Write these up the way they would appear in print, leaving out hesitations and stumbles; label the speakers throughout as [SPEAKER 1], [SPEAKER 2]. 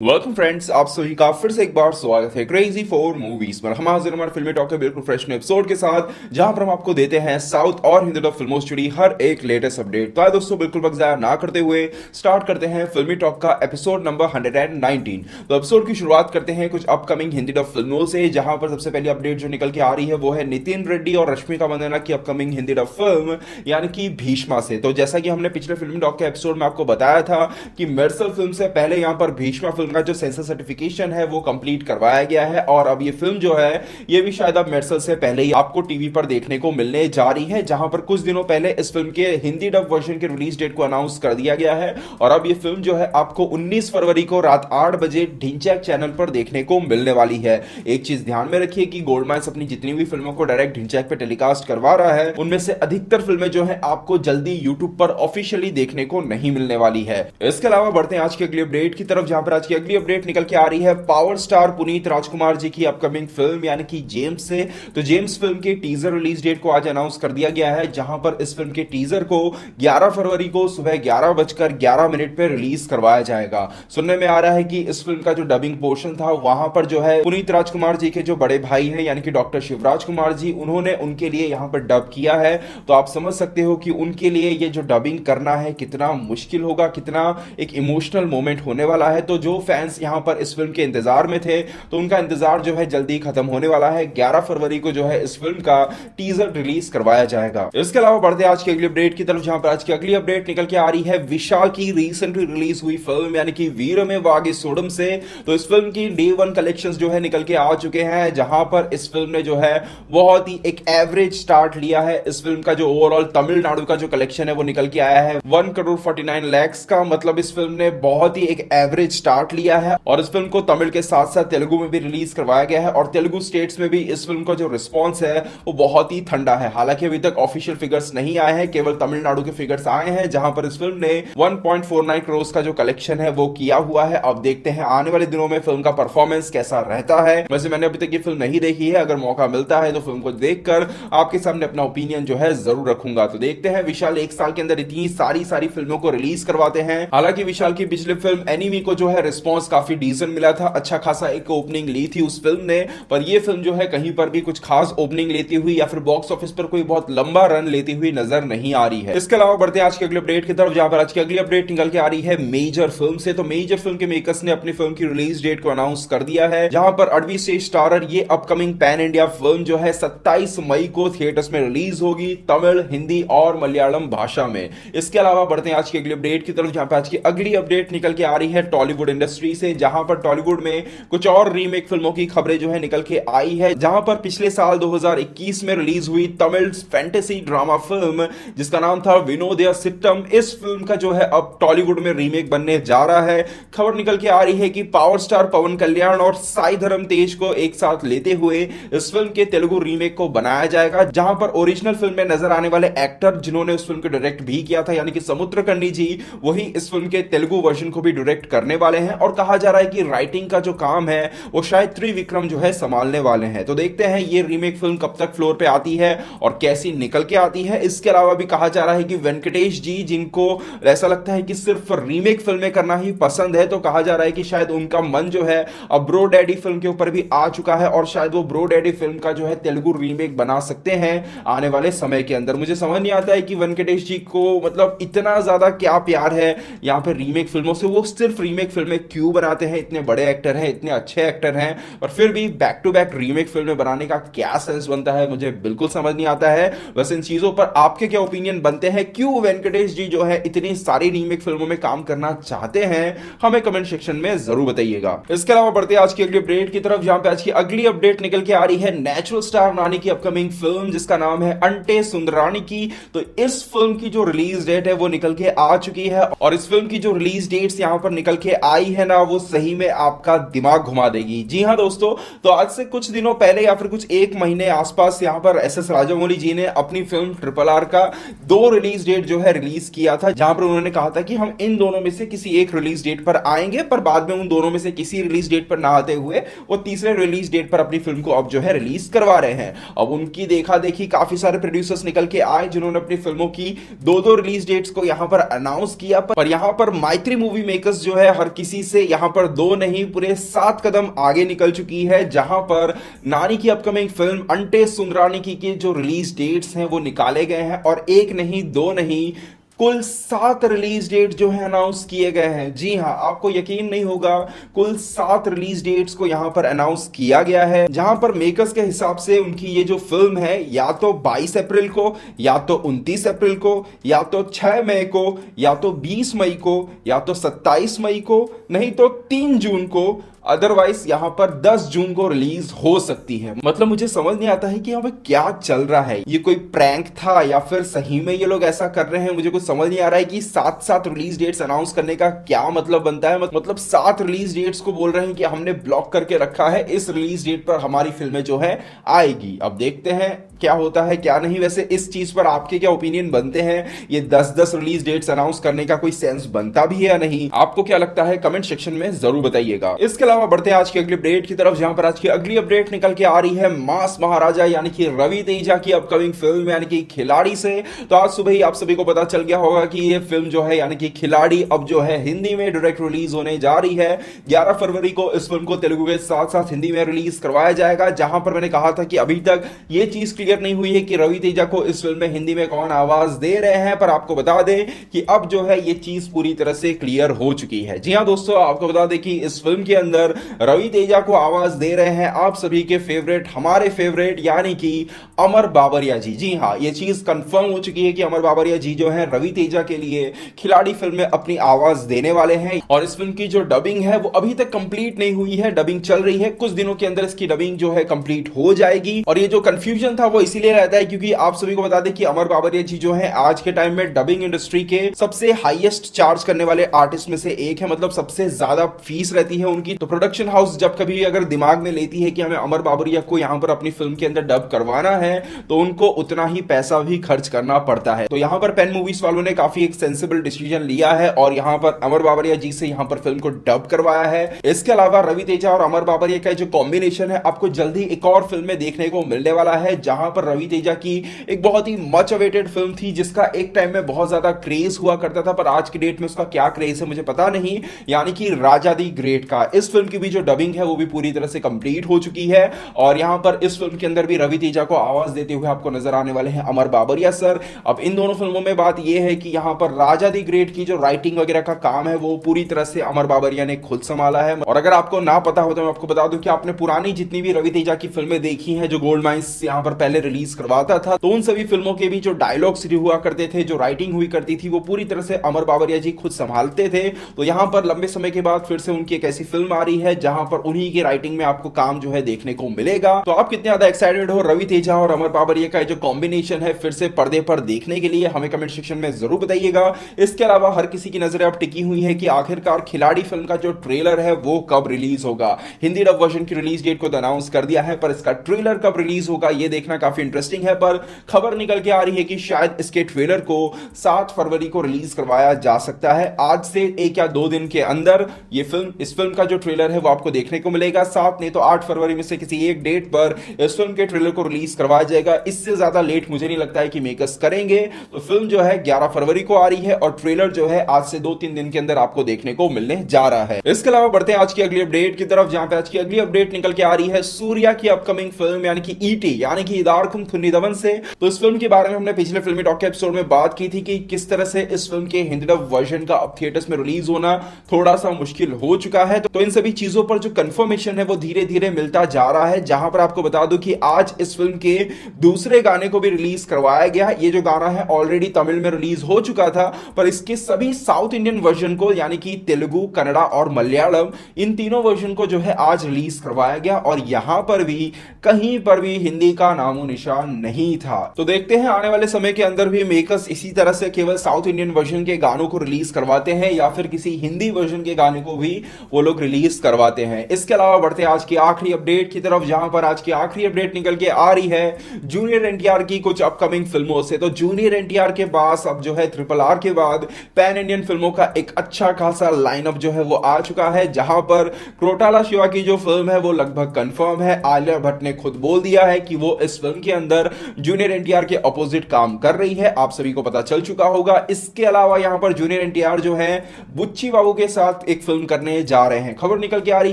[SPEAKER 1] Welcome friends, आप सभी का फिर से एक बार स्वागत है क्रेजी फॉर मूवीज पर। हम हाजिर हमारे फिल्मी टॉक के बिल्कुल फ्रेश न्यू एपिसोड के साथ, जहां पर हम आपको देते हैं साउथ और हिंदी डब फिल्मों से जुड़ी हर एक लेटेस्ट अपडेट। तो आइए दोस्तों, बिल्कुल वक्त ज़ाया ना करते हुए स्टार्ट करते हैं फिल्मी टॉक का एपिसोड नंबर 119। तो एपिसोड की शुरुआत करते हैं कुछ अपकमिंग हिंदी डब फिल्मों से, जहां पर सबसे पहली अपडेट जो निकल के आ रही है वो है नितिन रेड्डी और रश्मिका मंदाना की अपकमिंग हिंदी डब फिल्म यानी कि भीष्मा से। तो जैसा कि हमने पिछले फिल्मी टॉक के एपिसोड में आपको बताया था कि मेर्सल फिल्म से पहले यहाँ पर भीष्मा फिल्म का जो सेंसर सर्टिफिकेशन है वो कंप्लीट करवाया गया है, और अब ये फिल्म जो है ये भी शायद अब मेर्सल से पहले ही आपको टीवी पर देखने को मिलने जा रही है, जहां पर कुछ दिनों पहले इस फिल्म के हिंदी डब वर्जन के रिलीज डेट को अनाउंस कर दिया गया है। और अब ये फिल्म जो है आपको 19 फरवरी को रात 8 बजे ढिंचैक चैनल पर देखने को मिलने वाली है। एक चीज ध्यान में रखिए कि गोल्डमाइंस अपनी जितनी भी फिल्मों को डायरेक्ट ढिंचैक पे टेलीकास्ट करवा रहा है, उनमें से अधिकतर फिल्में जो है आपको जल्दी यूट्यूब पर ऑफिशियली देखने को नहीं मिलने वाली है। इसके अलावा बढ़ते हैं आज की अगली अपडेट की तरफ, जहां पर आज की अगली अपडेट निकल के आ रही है पावर स्टार पुनीत राजकुमार जी की अपकमिंग फिल्म यानी कि जेम्स से। तो जेम्स फिल्म के टीजर रिलीज डेट को आज अनाउंस कर दिया गया है, जहां पर इस फिल्म के टीजर को 11 फरवरी को सुबह 11:11 पर रिलीज करवाया जाएगा। सुनने में आ रहा है कि इस फिल्म का जो डबिंग पोर्शन था वहां पर जो है पुनीत राजकुमार जी के जो बड़े भाई हैं यानी कि डॉक्टर शिवराज कुमार जी, उन्होंने उनके लिए यहां पर डब किया है। तो आप समझ सकते हो कि उनके लिए ये जो डबिंग करना है कितना मुश्किल होगा, कितना एक इमोशनल मोमेंट होने वाला है। तो जो फैंस यहां पर इस फिल्म के इंतजार में थे तो उनका इंतजार जो है जल्दी खत्म होने वाला है। 11 फरवरी को जो है इस फिल्म का टीजर रिलीज करवाया जाएगा। इसके अलावा बढ़ते आज की अगली अपडेट की तरफ, जहां पर आज की अगली अपडेट निकल के आ रही है विशाल की रिसेंटली रिलीज हुई फिल्म यानी कि वीरमे वागे सोडम से। तो इस फिल्म की डे 1 कलेक्शंस जो है निकल के आ चुके हैं, जहां पर इस फिल्म ने जो है बहुत ही एक एवरेज स्टार्ट लिया है। इस फिल्म का जो ओवरऑल तमिलनाडु का जो कलेक्शन है वो निकल के आया है 1 करोड़ 49 लाख का। मतलब इस फिल्म ने बहुत ही एक एवरेज स्टार्ट लिया है, और इस फिल्म को तमिल के साथ साथ तेलुगु में भी रिलीज करवाया गया है, और तेलुगु स्टेट्स में भी इस फिल्म का जो रिस्पांस है वो बहुत ही ठंडा है। हालांकि अभी तक ऑफिशियल फिगर्स नहीं आए हैं, केवल तमिलनाडु के फिगर्स आए हैं, जहां पर इस फिल्म ने 1.49 करोड़ का जो कलेक्शन है वो किया हुआ है। अब देखते हैं आने वाले दिनों में फिल्म का परफॉर्मेंस कैसा रहता है। वैसे मैंने अभी तक ये फिल्म नहीं देखी है, अगर मौका मिलता है तो फिल्म को देखकर आपके सामने अपना ओपिनियन जो है जरूर रखूंगा। तो देखते हैं, विशाल एक साल के अंदर इतनी सारी फिल्मों को रिलीज करवाते हैं। हालांकि विशाल की पिछली फिल्म एनीमी को जो है रिस्पॉन्स काफी डीसेंट मिला था, अच्छा खासा एक ओपनिंग ली थी उस फिल्म ने, पर यह फिल्म जो है कहीं पर भी कुछ खास ओपनिंग लेती हुई या फिर बॉक्स ऑफिस पर कोई बहुत लंबा रन लेती हुई नजर नहीं आ रही है। इसके अलावा बढ़ते हैं आज की अगली अपडेट की तरफ, जहां पर आज की अगली अपडेट निकल के आ रही है मेजर फिल्म से। तो मेजर फिल्म के मेकर्स ने अपनी फिल्म की रिलीज डेट को अनाउंस कर दिया है, जहां पर अडवी स्टेज स्टारर ये अपकमिंग पैन इंडिया फिल्म जो है 27 मई को थिएटर्स में रिलीज होगी, तमिल, हिंदी और मलयालम भाषा में। इसके अलावा बढ़ते हैं आज की अगली अपडेट की तरफ, जहां पर आज की अगली अपडेट निकल के आ रही है टॉलीवुड इंडस्ट्री से, जहां पर टॉलीवुड में कुछ और रीमेक फिल्मों की खबरें जो है निकल के आई है। जहां पर पिछले साल 2021 में रिलीज हुई तमिल फैंटेसी ड्रामा फिल्म जिसका नाम था विनोदया सिट्टम, इस फिल्म का जो है अब टॉलीवुड में रीमेक बनने जा रहा है। खबर निकल के आ रही है कि पावर स्टार पवन कल्याण और साई धर्म तेज को एक साथ लेते हुए इस फिल्म के तेलुगु रीमेक को बनाया जाएगा, जहां पर ओरिजिनल फिल्म में नजर आने वाले एक्टर जिन्होंने उस फिल्म को डायरेक्ट भी किया था यानी कि समुद्रकंडी जी, वही इस फिल्म के तेलुगु वर्जन को भी डायरेक्ट करने वाले हैं। और कहा जा रहा है कि राइटिंग का जो काम है वो शायद त्रिविक्रम जो है संभालने वाले हैं। तो देखते हैं ये रीमेक फिल्म कब तक फ्लोर पे आती है और कैसी निकल के आती है। इसके अलावा भी कहा जा रहा है कि वेंकटेश जी, जिनको ऐसा लगता है कि सिर्फ रीमेक फिल्में करना ही पसंद है, तो कहा जा रहा है कि शायद उनका मन जो है अब ब्रो डैडी फिल्म के ऊपर भी आ चुका है, और शायद वो ब्रो डैडी फिल्म का जो है तेलुगु रीमेक बना सकते हैं आने वाले समय के अंदर। मुझे समझ नहीं आता है कि वेंकटेश जी को मतलब इतना ज्यादा क्या प्यार है यहां पर रीमेक फिल्मों से, वो सिर्फ रीमेक फिल्में क्यों बनाते हैं। इतने बड़े एक्टर हैं, इतने अच्छे एक्टर हैं, और फिर भी बैक टू बैक रीमेक फिल्में बनाने का क्या सेंस बनता है, मुझे बिल्कुल समझ नहीं आता है। बस इन चीजों पर आपके क्या ओपिनियन बनते हैं, क्यों वेंकटेश जी जो है इतनी सारी रीमेक फिल्मों में काम करना चाहते हैं, हमें कमेंट सेक्शन में जरूर बताइएगा। इसके अलावा बढ़ते हैं आज की अगली अपडेट की तरफ, जहां पे आज की अगली अपडेट निकल के आ रही है नेचुरल स्टार नानी की अपकमिंग फिल्म जिसका नाम है अंटे सुंदरानी की। तो इस फिल्म की जो रिलीज डेट है वो निकल के आ चुकी है, और इस फिल्म की जो रिलीज डेट्स यहां पर निकल के आई है ना, वो सही में आपका दिमाग घुमा देगी। जी हां दोस्तों, तो आज से कुछ दिनों पहले या फिर कुछ एक महीने आसपास यहां पर एस राजामौली जी ने अपनी फिल्म RRR का 2 रिलीज डेट जो है रिलीज किया था, जहां पर उन्होंने कहा था कि हम इन दोनों में से किसी एक रिलीज डेट पर आएंगे, पर बाद में उन दोनों में से किसी रिलीज डेट पर ना आते हुए वो तीसरे रिलीज डेट पर अपनी फिल्म को अब जो है रिलीज करवा रहे हैं। अब उनकी देखा देखी काफी सारे प्रोड्यूसर्स निकल के आए जिन्होंने अपनी फिल्मों की 2 रिलीज डेट्स को यहां पर अनाउंस किया, पर यहां पर माइत्री मूवी मेकर्स जो है हर किसी से यहाँ पर 2 नहीं पूरे 7 कदम आगे निकल चुकी है, जहां पर नानी की अपकमिंग फिल्म अंटे सुंदरानी की जो रिलीज डेट्स हैं वो निकाले गए हैं और 1 नहीं 2 नहीं कुल 7 रिलीज डेट जो है अनाउंस किए गए हैं। जी हां, आपको यकीन नहीं होगा, कुल 7 रिलीज डेट्स को यहां पर अनाउंस किया गया है, जहां पर मेकर्स के हिसाब से उनकी ये जो फिल्म है या तो 22 अप्रैल को, या तो 29 अप्रैल को, या तो 6 मई को, या तो 20 मई को, या तो 27 मई को, नहीं तो 3 जून को, अदरवाइज यहां पर 10 जून को रिलीज हो सकती है। मतलब मुझे समझ नहीं आता है कि यहाँ पे क्या चल रहा है, ये कोई प्रैंक था या फिर सही में ये लोग ऐसा कर रहे हैं। मुझे कुछ समझ नहीं आ रहा है कि 7 रिलीज डेट्स अनाउंस करने का क्या मतलब बनता है। मतलब 7 रिलीज डेट्स को बोल रहे हैं कि हमने ब्लॉक करके रखा है, इस रिलीज डेट पर हमारी फिल्में जो है आएगी। अब देखते हैं क्या होता है क्या नहीं। वैसे इस चीज पर आपके क्या ओपिनियन बनते हैं, ये 10 रिलीज डेट्स अनाउंस करने का कोई सेंस बनता भी है या नहीं, आपको क्या लगता है कमेंट सेक्शन में जरूर बताइएगा। इसके अलावा बढ़ते हैं आज की अगली अपडेट की तरफ, जहां पर आज की अगली अपडेट निकल के आ रही है मास महाराजा यानी कि रवि तेजा की अपकमिंग फिल्म यानी कि खिलाड़ी से। तो आज सुबह ही आप सभी को पता चल गया होगा कि ये फिल्म जो है यानी कि खिलाड़ी अब जो है हिंदी में डायरेक्ट रिलीज होने जा रही है। 11 फरवरी को इस फिल्म को तेलुगु के साथ साथ हिंदी में रिलीज करवाया जाएगा, जहां पर मैंने कहा था कि अभी तक ये चीज क्लियर नहीं हुई है कि रवि तेजा को इस फिल्म में हिंदी में कौन आवाज दे रहे हैं, पर आपको बता दें कि अब जो है ये चीज पूरी तरह से क्लियर हो चुकी है। जी हां दोस्तों, आपको बता दें कि इस फिल्म के अंदर रवि तेजा को आवाज दे रहे हैं आप सभी के फेवरेट, हमारे फेवरेट यानी कि अमर बाबरिया जी। जी हां, ये चीज कंफर्म हो चुकी है कि अमर बाबरिया जी जो है रवि तेजा के लिए खिलाड़ी फिल्म में अपनी आवाज देने वाले हैं। और इस फिल्म की जो डबिंग है वो अभी तक कंप्लीट नहीं हुई है, डबिंग चल रही है, कुछ दिनों के अंदर इसकी डबिंग जो है कंप्लीट हो जाएगी। और ये जो कंफ्यूजन था वो इसीलिए रहता है क्योंकि आप सभी को बता दें कि अमर बाबरिया जी जो है आज के टाइम में डबिंग इंडस्ट्री के सबसे हाईएस्ट चार्ज करने वाले आर्टिस्ट में से एक है, मतलब सबसे ज्यादा फीस रहती है उनकी। तो प्रोडक्शन हाउस जब कभी अगर दिमाग में लेती है कि हमें अमर बाबरिया को यहां पर अपनी फिल्म के अंदर डब करवाना है तो उनको उतना ही पैसा भी खर्च करना पड़ता है। तो यहां पर पेन मूवीज वालों ने काफी एक सेंसिबल डिसीजन लिया है और यहां पर अमर बाबरिया जी से यहां पर फिल्म को डब करवाया है। इसके अलावा रवि तेजा और अमर बाबरिया का जो कॉम्बिनेशन है आपको जल्दी एक और फिल्म में देखने को मिलने वाला है, जहां पर रवि तेजा की एक बहुत ही मच अवेटेड फिल्म थी जिसका एक टाइम में बहुत ज्यादा क्रेज हुआ करता था, पर आज की डेट में उसका क्या क्रेज है मुझे पता नहीं, यानी कि राजा दी ग्रेट का। इस फिल्म की भी जो डबिंग है वो भी पूरी तरह से कंप्लीट हो चुकी है और यहां पर इस फिल्म के अंदर भी रवि तेजा को आवाज देते हुए आपको नजर आने वाले हैं अमर बाबरिया सर। अब इन दोनों फिल्मों में बात यह है कि यहां पर राजा दी ग्रेट की जो राइटिंग वगैरह का काम है वो पूरी तरह से अमर बाबरिया ने खुद संभाला है। और अगर आपको ना पता हो तो मैं आपको बता दूं कि आपने पुरानी जितनी भी रवि तेजा की फिल्में देखी हैं जो गोल्ड माइंस यहां पर पहले रिलीज करवाता था, तो उन सभी फिल्मों के भी जो डायलॉग्स हुआ करते थे, जो राइटिंग हुई करती थी, वो पूरी तरह से अमर बाबरिया जी खुद संभालते थे। तो यहां पर लंबे समय के बाद फिर से उनकी एक ऐसी फिल्म आ रही है जहां पर उन्हीं की राइटिंग में आपको काम जो है देखने को मिलेगा। तो आप कितने ज्यादा एक्साइटेड हो रवि तेजा और अमर बाबरिया का जो कॉम्बिनेशन है फिर से पर्दे पर देखने के लिए, हमें कमेंट सेक्शन में जरूर बताइएगा। इसके अलावा हर किसी की नजरें अब टिकी हुई है कि आखिरकार खिलाड़ी फिल्म का जो ट्रेलर है वो कब रिलीज होगा। हिंदी डब वर्जन की रिलीज डेट को अनाउंस कर दिया है, पर इसका ट्रेलर कब रिलीज होगा ये देखना काफी इंटरेस्टिंग है। पर खबर निकल के आ रही है कि शायद इसके ट्रेलर को 7 फरवरी को रिलीज करवाया जा सकता है। आज से 1 या 2 दिन के अंदर ये इस फिल्म का जो ट्रेलर है वो आपको देखने को मिलेगा। 7 नहीं तो 8 फरवरी में से किसी एक डेट पर इस फिल्म के ट्रेलर को रिलीज करवाया जाएगा। इससे ज्यादा लेट मुझे नहीं लगता है कि मेकर्स करेंगे। तो फिल्म जो है 11 फरवरी को आ रही है और ट्रेलर जो है आज से 2-3 दिन के अंदर आपको देखने को मिलने जा रहा है। इसके अलावा बढ़ते हैं आज की अगली अपडेट की तरफ, जहां पे आज की अगली अपडेट निकल के आ रही है सूर्या की अपकमिंग फिल्म यानी कि ईटी यानी कि इदारकुम थुन्नीदवन से। तो इस फिल्म के बारे में हमने पिछले फिल्मी टॉक के एपिसोड में बात की थी कि किस तरह से इस फिल्म के हिंदी डब वर्जन का अब थिएटर्स में रिलीज होना थोड़ा सा मुश्किल हो चुका है। तो इन सभी चीजों पर जो कंफर्मेशन है वो धीरे धीरे मिलता जा रहा है, जहां पर आपको बता दूं कि आज इस फिल्म के दूसरे गाने को भी रिलीज करवाया गया। ये जो गाना है ऑलरेडी तमिल में रिलीज हो चुका था, पर इसके सभी साउथ इंडियन वर्जन को यानी कि तेलुगु, कन्नड़ा और मलयालम, इन तीनों वर्जन को जो है आज रिलीज करवाया गया और यहां पर भी कहीं पर भी हिंदी का नामो निशान नहीं था। तो देखते हैं आने वाले समय के अंदर भी मेकर्स इसी तरह से केवल साउथ इंडियन वर्जन के गानों को रिलीज करवाते हैं या फिर किसी हिंदी वर्जन के गाने को भी वो लोग रिलीज रिलीज करवाते हैं। इसके अलावा बढ़ते हैं आज की आखिरी अपडेट की तरफ, जहां पर आज की आखिरी अपडेट निकल के आ रही है जूनियर एनटीआर की कुछ अपकमिंग फिल्मों से। तो जूनियर एनटीआर के पास अब जो है ट्रिपल आर के बाद पैन इंडियन फिल्मों का एक अच्छा खासा लाइनअप जो है वो आ चुका है, जहां पर क्रोटाला शिवा की जो फिल्म है वो लगभग कंफर्म है। आलिया भट्ट ने खुद बोल दिया है कि वो इस फिल्म के अंदर जूनियर एनटीआर के अपोजिट काम कर रही है, आप सभी को पता चल चुका होगा। इसके अलावा यहां पर जूनियर एनटीआर जो है बुच्ची बाबू के साथ एक फिल्म करने जा रहे हैं। खबर निकल के आ रही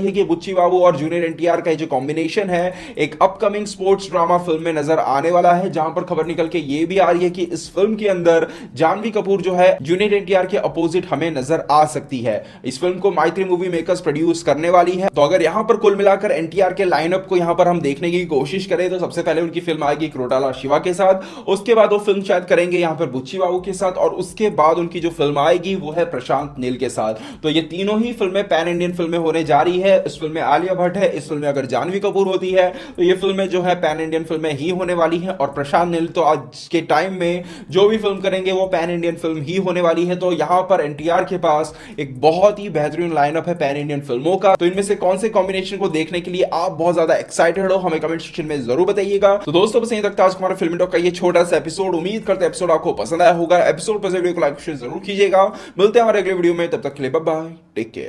[SPEAKER 1] है कि बुच्ची बाबू और जूनियर एनटीआर का जो कॉम्बिनेशन है एक अपकमिंग स्पोर्ट्स ड्रामा फिल्म में नजर आने वाला है, जहां पर खबर निकल के ये भी आ रही है कि इस फिल्म के अंदर जानवी कपूर जो है जूनियर एनटीआर के अपोजिट हमें नजर आ सकती है। इस फिल्म को मैत्री मूवी मेकर्स प्रोड्यूस करने वाली है। तो अगर यहां पर कुल मिलाकर एनटीआर के लाइनअप को यहां पर हम देखने की कोशिश करें तो सबसे पहले उनकी फिल्म आएगी क्रोटाला शिवा के साथ, उसके बाद वो फिल्म शायद करेंगे यहां पर बुच्ची बाबू के साथ, और उसके बाद उनकी जो फिल्म आएगी वो है प्रशांत नील के साथ। तो ये तीनों ही फिल्में पैन इंडियन फिल्में होने जा रही है। इस फिल्म में आलिया भट्ट है, इस फिल्म में अगर जानवी कपूर होती है तो ये फिल्में जो है पैन इंडियन फिल्में ही होने वाली हैं, और प्रशांत नील तो आज के टाइम में जो भी फिल्म करेंगे वो पैन इंडियन फिल्म ही होने वाली है। तो यहां पर एनटीआर के पास एक बहुत ही बेहतरीन लाइनअप है पैन इंडियन फिल्मों का। तो इनमें से कौन से कॉम्बिनेशन को देखने के लिए आप बहुत ज्यादा एक्साइटेड हो, हमें कमेंट सेक्शन में जरूर बताइएगा। तो दोस्तों बस यहीं तक था आज हमारा फिल्म टॉक का ये छोटा सा एपिसोड। उम्मीद करते हैं एपिसोड आपको पसंद आया होगा। एपिसोड पर वीडियो को लाइक शेयर जरूर कीजिएगा। मिलते हैं हमारे अगले वीडियो में, तब तक के लिए बाय बाय, टेक केयर।